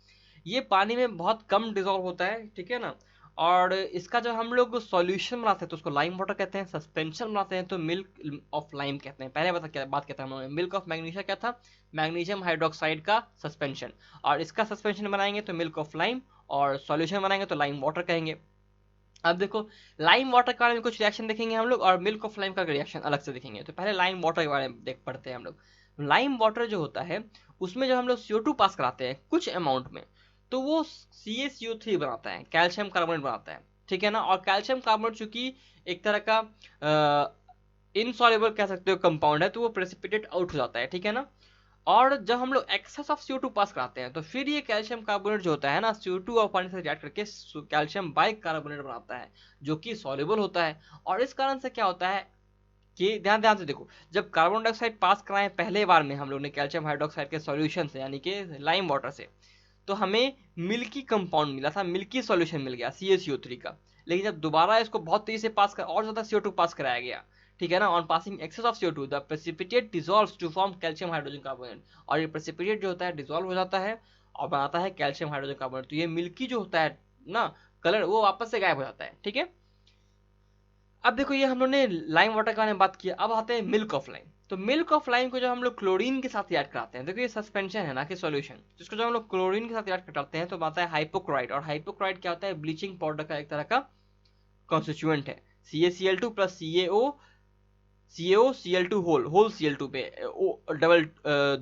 ये पानी में बहुत कम डिजोल्व होता है, ठीक है ना। और इसका जब हम लोग सॉल्यूशन बनाते हैं तो उसको लाइम वाटर कहते हैं, सस्पेंशन बनाते हैं तो मिल्क ऑफ लाइम कहते हैं। पहले बता क्या बात कहता है हम लोग, मिल्क ऑफ मैग्नीशिया क्या था, मैग्नीशियम हाइड्रोक्साइड का सस्पेंशन, और इसका सस्पेंशन बनाएंगे तो मिल्क ऑफ लाइम, और सॉल्यूशन बनाएंगे तो लाइम वाटर कहेंगे। अब देखो, लाइम वाटर के बारे में कुछ रिएक्शन देखेंगे हम लोग, और मिल्क ऑफ लाइम का रिएक्शन अलग से देखेंगे। तो पहले लाइम वाटर के बारे में देख पढ़ते हैं हम लोग। लाइम वाटर जो होता है, उसमें जब हम लोग CO2 पास कराते हैं कुछ अमाउंट में, तो वो CaCO3 बनाता है, कैल्शियम कार्बोनेट बनाता है, ठीक है ना। और कैल्शियम कार्बोनेट चूंकि एक तरह का इनसॉल्युबल कह सकते हो कंपाउंड है, तो वो प्रेसिपिटेट आउट हो जाता है, ठीक है ना। और जब हम लोग एक्सेस ऑफ CO2 पास कराते हैं, तो फिर ये कैल्शियम कार्बोनेट जो होता है ना, CO2 और पानी से रिएक्ट करके कैल्शियम बाइकार्बोनेट बनाता है, जो कि सॉल्युबल होता है। और इस कारण से क्या होता है कि ध्यान ध्यान से देखो, जब कार्बन डाइऑक्साइड पास कराएं पहले बार में हम लोग ने कैल्शियम हाइड्रोक्साइड के सॉल्यूशन से, यानी कि लाइम वाटर से, तो हमें मिल्की कंपाउंड मिला था, मिल्की सॉल्यूशन मिल गया CaCO3 का। लेकिन जब दोबारा इसको बहुत तेजी से पास कर और ज्यादा CO2 पास कराया गया, ठीक है ना, on passing excess of CO2 the precipitate dissolves to form calcium hydrogen carbonate. और ये प्रेसिपिटेट जो होता है डिसॉल्व हो जाता है और बनाता है कैल्शियम हाइड्रोजन कार्बोनेट। तो ये मिल्की जो होता है ना कलर, वो वापस से गायब हो जाता है, ठीक है। अब देखो, ये हम लोग ने लाइम वाटर के बारे में बात की, अब आते हैं मिल्क ऑफ लाइम। तो मिल्क ऑफ लाइम को जब हम लोग क्लोरीन के साथ याद कराते हैं, देखो ये सस्पेंशन है ना कि सॉल्यूशन, जिसको जब हम लोग क्लोरीन के साथ याद कराते हैं तो आता है हाइपोक्लोराइड। और हाइपोक्लोराइड क्या होता है, ब्लीचिंग पाउडर का एक तरह का कॉन्स्टिट्यूएंट है। CaCl2 plus CaOCl2 whole Cl2 पे डबल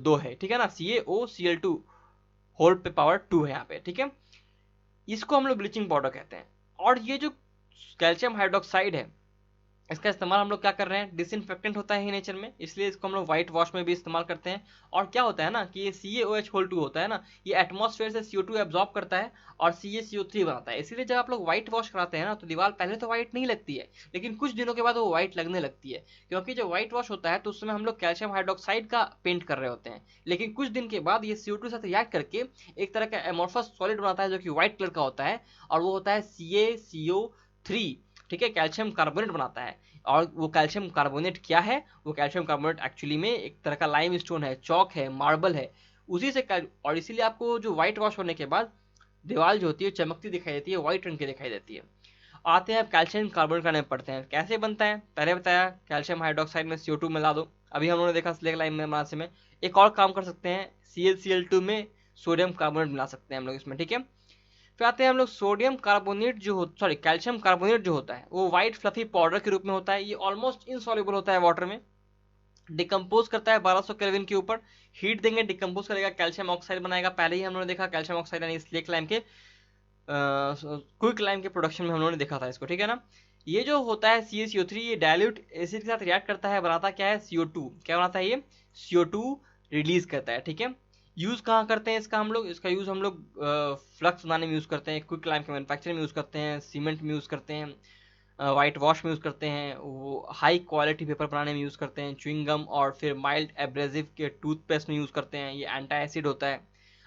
2 है, ठीक है ना, CaOCl2 होल पे पावर 2 है यहाँ पे, ठीक है। इसको हम लोग ब्लीचिंग पाउडर कहते हैं। और ये जो कैल्शियम हाइड्रोक्साइड है, इसका इस्तेमाल हम लोग क्या कर रहे हैं, डिसइंफेक्टेंट होता है ही नेचर में, इसलिए इसको हम लोग व्हाइट वॉश में भी इस्तेमाल करते हैं। और क्या होता है ना कि ये CaOH2 होता है ना, ये एटमॉस्फेयर से CO2 एब्जॉर्ब करता है और CaCO3 बनाता है। इसीलिए जब आप लोग व्हाइट वॉश कराते हैं ना, तो दीवार पहले तो व्हाइट नहीं लगती है, लेकिन कुछ दिनों के बाद वो व्हाइट लगने लगती है। क्योंकि जब व्हाइट वॉश होता है तो उसमें हम लोग कैल्शियम हाइड्रोक्साइड का पेंट कर रहे होते हैं, लेकिन कुछ दिन के बाद ये CO2 के साथ रिएक्ट करके एक तरह का एमोर्फस सॉलिड बनाता है, जो कि व्हाइट कलर का होता है, और वो होता है CaCO3, ठीक है, कैल्शियम कार्बोनेट बनाता है। और वो कैल्शियम कार्बोनेट क्या है, वो कैल्शियम कार्बोनेट एक्चुअली में एक तरह का लाइम स्टोन है, चौक है, मार्बल है, उसी से और इसीलिए आपको जो व्हाइट वॉश होने के बाद दीवार जो होती है चमकती दिखाई देती है, व्हाइट रंग की दिखाई देती है। आते हैं अब कैल्शियम कार्बोनेट का नाम पढ़ते हैं कैसे बनता है। पहले बताया कैल्शियम हाइड्रोक्साइड में CO2 मिला दो, अभी हम लोगों ने देखा स्लेक लाइम में बनाने में। एक और काम कर सकते हैं, ClCl2 में सोडियम कार्बोनेट मिला सकते हैं हम लोग इसमें, ठीक है। फिर आते हैं हम लोग सोडियम कार्बोनेट जो हो सॉरी कैल्शियम कार्बोनेट जो होता है, वो व्हाइट फ्लफी पाउडर के रूप में होता है। ये ऑलमोस्ट इनसॉल्युबल होता है वाटर में, डिकम्पोज करता है 1200 केल्विन के ऊपर, हीट देंगे डिकम्पोज करेगा, कैल्शियम ऑक्साइड बनाएगा। पहले ही हम लोगों ने देखा कैल्शियम ऑक्साइड यानी स्लेक लाइम के क्विक लाइम के प्रोडक्शन में हम लोगों ने देखा था इसको, ठीक है ना। ये जो होता है CaCO3, ये डाइल्यूट एसिड के साथ रिएक्ट करता है, बनाता क्या है CO2, क्या बनाता है ये CO2 रिलीज करता है, ठीक है। यूज कहाँ करते हैं इसका हम लोग, इसका यूज हम लोग फ्लक्स बनाने में यूज करते हैं, क्विक लाइम के मैन्युफैक्चरिंग में यूज करते हैं, सीमेंट में यूज करते हैं, वाइट वॉश में यूज करते हैं, वो हाई क्वालिटी पेपर बनाने में यूज करते हैं, च्युइंग गम और फिर माइल्ड एब्रेसिव के टूथपेस्ट में यूज करते हैं, ये एंटी एसिड होता है।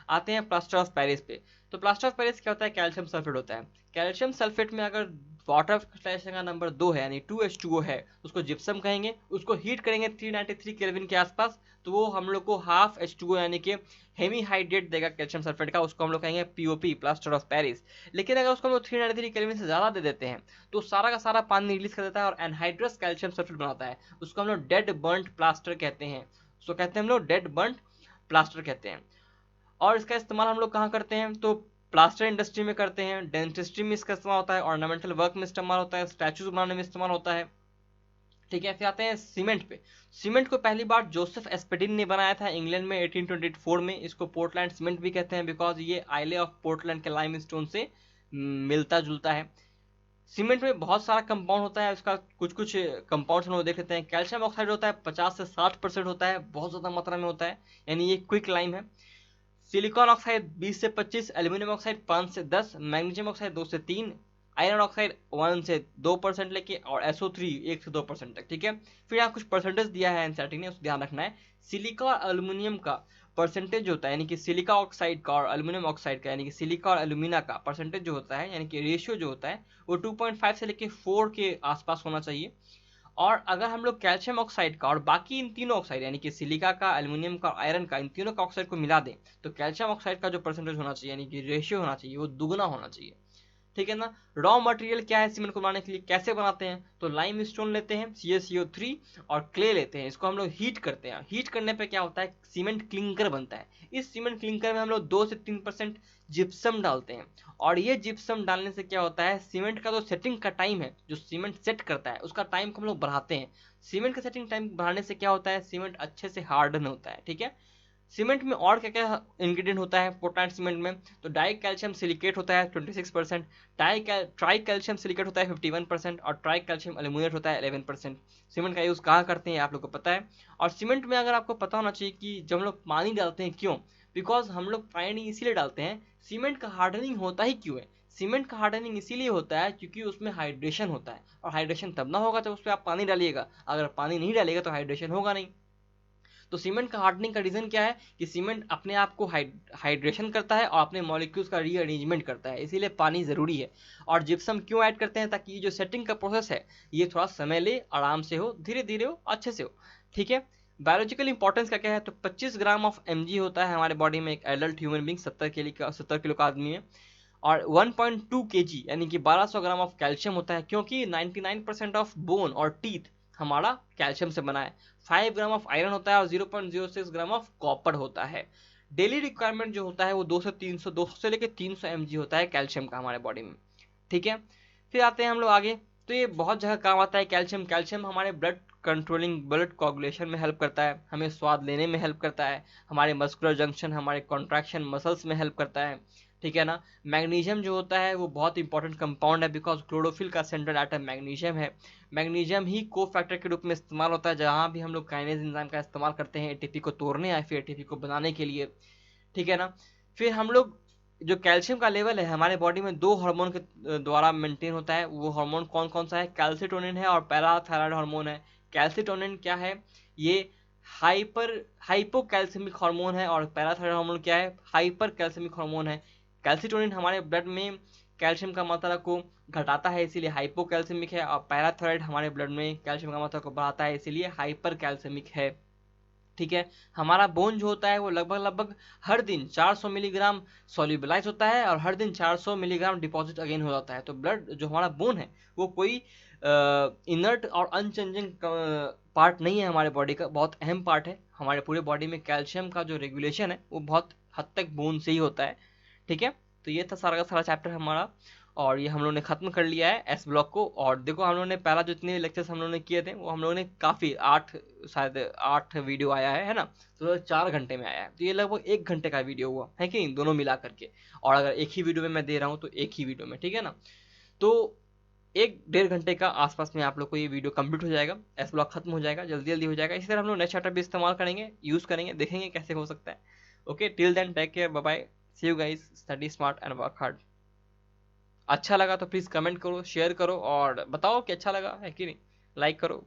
आते हैं प्लास्टर ऑफ पेरिस पे। तो प्लास्टर ऑफ पेरिस क्या होता है, कैल्शियम सल्फेट होता है। कैल्शियम सल्फेट में अगर वाटर क्रिस्टलाइजेशन का नंबर 2 है यानी 2H2O है, उसको जिप्सम कहेंगे। उसको हीट करेंगे 393 केल्विन के आसपास, तो वो हम लोग को हाफ H2O यानी कि हेमी हाइड्रेट देगा कैल्शियम सल्फेट का, उसको हम लोग कहेंगे POP, प्लास्टर ऑफ पेरिस। लेकिन अगर उसको हम लोग 393 केल्विन से ज़्यादा दे देते हैं, तो सारा का सारा पानी रिलीज कर देता है और एनहाइड्रस कैल्शियम सल्फेट बनाता है। उसको हम लोग डेड बर्न्ट प्लास्टर कहते हैं, उसको कहते हैं हम लोग डेड बर्न्ट प्लास्टर कहते हैं। और इसका इस्तेमाल हम लोग कहाँ करते हैं, तो प्लास्टर इंडस्ट्री में करते हैं, डेंटिस्ट्री में इसका इस्तेमाल होता है, ऑर्नामेंटल वर्क में इस्तेमाल होता है, स्टैचूज बनाने में इस्तेमाल होता है, ठीक है। फिर आते हैं सीमेंट पे। सीमेंट को पहली बार जोसेफ एस्पेडिन ने बनाया था इंग्लैंड में 1824 में। इसको पोर्टलैंड सीमेंट भी कहते हैं, बिकॉज ये आइले ऑफ पोर्टलैंड के लाइम स्टोन से मिलता जुलता है। सीमेंट में बहुत सारा कंपाउंड होता है, उसका कुछ कुछ कंपाउंड्स हम लोग देख लेते हैं। कैल्शियम ऑक्साइड होता है 50 से 60% होता है, बहुत ज़्यादा मात्रा में होता है, यानी ये क्विक लाइम है। सिलिकॉन ऑक्साइड 20 से 25, एल्यूमिनियम ऑक्साइड 5 से 10, मैग्नीशियम ऑक्साइड 2 से 3, आयरन ऑक्साइड 1 से 2% लेके, और SO3 1 से 2% तक, ठीक है। फिर यहाँ कुछ परसेंटेज दिया है एनसीईआरटी ने, उसको ध्यान रखना है। सिलिका और एल्यूमिनियम का परसेंटेज होता है, यानी कि सिलिका ऑक्साइड का और एल्यूमिनियम ऑक्साइड का, यानी कि सिलिका और एल्यूमिना का परसेंटेज जो होता है, यानी कि रेशियो जो होता है, वो 2.5 से लेके 4 के आसपास होना चाहिए। और अगर हम लोग कैल्शियम ऑक्साइड का और बाकी इन तीनों ऑक्साइड, यानी कि सिलिका का, एल्यूमिनियम का, आयरन का, इन तीनों का ऑक्साइड को मिला दें, तो कैल्शियम ऑक्साइड का जो परसेंटेज होना चाहिए, यानी कि रेशियो होना चाहिए, वो दुगना होना चाहिए, ठीक है ना। रॉ मटेरियल क्या है सीमेंट को बनाने के लिए, कैसे बनाते हैं, तो लाइम स्टोन लेते हैं, CaCO3, और क्ले लेते हैं, इसको हम लोग हीट करते हैं। हीट करने पे क्या होता है, सीमेंट क्लिंकर बनता है। इस सीमेंट क्लिंकर में हम लोग 2 से 3% जिप्सम डालते हैं, और ये जिप्सम डालने से क्या होता है, सीमेंट का जो सेटिंग का टाइम है, जो सीमेंट सेट करता है, उसका टाइम को हम लोग बढ़ाते हैं। सीमेंट का सेटिंग टाइम बढ़ाने से क्या होता है, सीमेंट अच्छे से हार्डन होता है, ठीक है। सीमेंट में और क्या क्या इंग्रेडिएंट होता है पोर्टलैंड सीमेंट में, तो डाई कैल्शियम सिलिकेट होता है 26%, ट्राई कैल्शियम सिलिकेट होता है 51%, और ट्राई कैल्शियम एल्यूमिनेट होता है 11%। सीमेंट का यूज़ कहाँ करते हैं आप लोग को पता है। और सीमेंट में अगर आपको पता होना चाहिए कि जब हम लोग पानी डालते हैं क्यों, बिकॉज हम लोग पानी इसीलिए डालते हैं, सीमेंट का हार्डनिंग होता ही क्यों है, सीमेंट का हार्डनिंग इसीलिए होता है क्योंकि उसमें हाइड्रेशन होता है, और हाइड्रेशन तब ना होगा जब उस पर आप पानी डालिएगा, अगर पानी नहीं डालिएगा तो हाइड्रेशन होगा नहीं। तो सीमेंट का हार्डनिंग का रीजन क्या है कि सीमेंट अपने आप को हाइड्रेशन करता है और अपने मॉलिक्यूल्स का रीअरेंजमेंट करता है, इसीलिए पानी ज़रूरी है। और जिप्सम क्यों ऐड करते हैं, ताकि ये जो सेटिंग का प्रोसेस है ये थोड़ा समय ले, आराम से हो, धीरे धीरे हो, अच्छे से हो, ठीक है। बायोलॉजिकल इंपॉर्टेंस का क्या है, तो 25 ग्राम ऑफ mg होता है हमारे बॉडी में एक एडल्ट ह्यूमन बींग 70 किलो का आदमी है। और 1.2 kg यानी कि 1200 ग्राम ऑफ कैल्शियम होता है, क्योंकि 99% ऑफ बोन और टीथ हमारा कैल्शियम से बना है। 5 ग्राम ऑफ आयरन होता है और 0.06 ग्राम ऑफ कॉपर होता है। डेली रिक्वायरमेंट जो होता है वो 200 से लेकर 300 mg होता है कैल्शियम का हमारे बॉडी में, ठीक है। फिर आते हैं हम लोग आगे, तो ये बहुत जगह काम आता है कैल्शियम। कैल्शियम हमारे ब्लड कंट्रोलिंग, ब्लड कोगुलेशन में हेल्प करता है, हमें स्वाद लेने में हेल्प करता है, हमारे मस्कुलर जंक्शन, हमारे कॉन्ट्रैक्शन मसल्स में हेल्प करता है, ठीक है ना। मैग्नीशियम जो होता है वो बहुत इंपॉर्टेंट कंपाउंड है, बिकॉज क्लोरोफिल का सेंट्रल एटम मैग्नीशियम है। मैग्नीशियम ही को फैक्टर के रूप में इस्तेमाल होता है, जहाँ भी हम लोग काइनेज एंजाइम का इस्तेमाल करते हैं एटीपी को तोड़ने या फिर एटीपी को बनाने के लिए, ठीक है ना। फिर हम लोग जो कैल्शियम का लेवल है हमारे बॉडी में 2 हार्मोन के द्वारा मेंटेन होता है। वो हार्मोन कौन कौन सा है, कैल्सिटोनिन है और पैराथायराइड हार्मोन है। कैल्सिटोनिन क्या है, ये हाइपोकैल्सिमिक हार्मोन है, और पैराथायराइड हार्मोन क्या है, हाइपर कैल्सिमिक हार्मोन है। कैल्सिटोनिन हमारे ब्लड में कैल्शियम का मात्रा को घटाता है, इसीलिए हाइपोकैल्सिमिक है, और पैराथायराइड हमारे ब्लड में कैल्शियम का मात्रा को बढ़ाता है, इसीलिए हाइपर कैल्सिमिक है, ठीक है। हमारा बोन जो होता है वो लगभग लगभग हर दिन 400 मिलीग्राम सोल्यूबलाइज होता है, और हर दिन 400 मिलीग्राम डिपॉजिट अगेन हो जाता है। तो ब्लड जो हमारा बोन है वो कोई इनर्ट और अनचेंजिंग पार्ट नहीं है, हमारे बॉडी का बहुत अहम पार्ट है। हमारे पूरे बॉडी में कैल्शियम का जो रेगुलेशन है वो बहुत हद तक बोन से ही होता है, ठीक है। तो ये था सारा का सारा चैप्टर हमारा, और ये हम लोगों ने खत्म कर लिया है एस ब्लॉक को। और देखो हम लोगों ने पहला जो इतने लेक्चर्स हम लोगों ने किए थे वो हम लोगों ने काफ़ी 8, शायद 8 वीडियो आया है ना, तो 4 घंटे में आया है, तो ये लगभग 1 घंटे का वीडियो हुआ है कि नहीं, दोनों मिला करके। और अगर एक ही वीडियो में मैं दे रहा हूँ तो एक ही वीडियो में, ठीक है ना। तो 1-1.5 घंटे का आसपास में आप लोग को ये वीडियो कंप्लीट हो जाएगा, एस ब्लॉक खत्म हो जाएगा, जल्दी जल्दी हो जाएगा। इसी तरह हम लोग नेक्स्ट चैप्टर भी इस्तेमाल करेंगे, यूज़ करेंगे, देखेंगे कैसे हो सकता है। Okay, till then take care, bye bye, see you guys, study smart and work hard. अच्छा लगा तो प्लीज़ कमेंट करो, शेयर करो, और बताओ कि अच्छा लगा है कि नहीं, लाइक करो।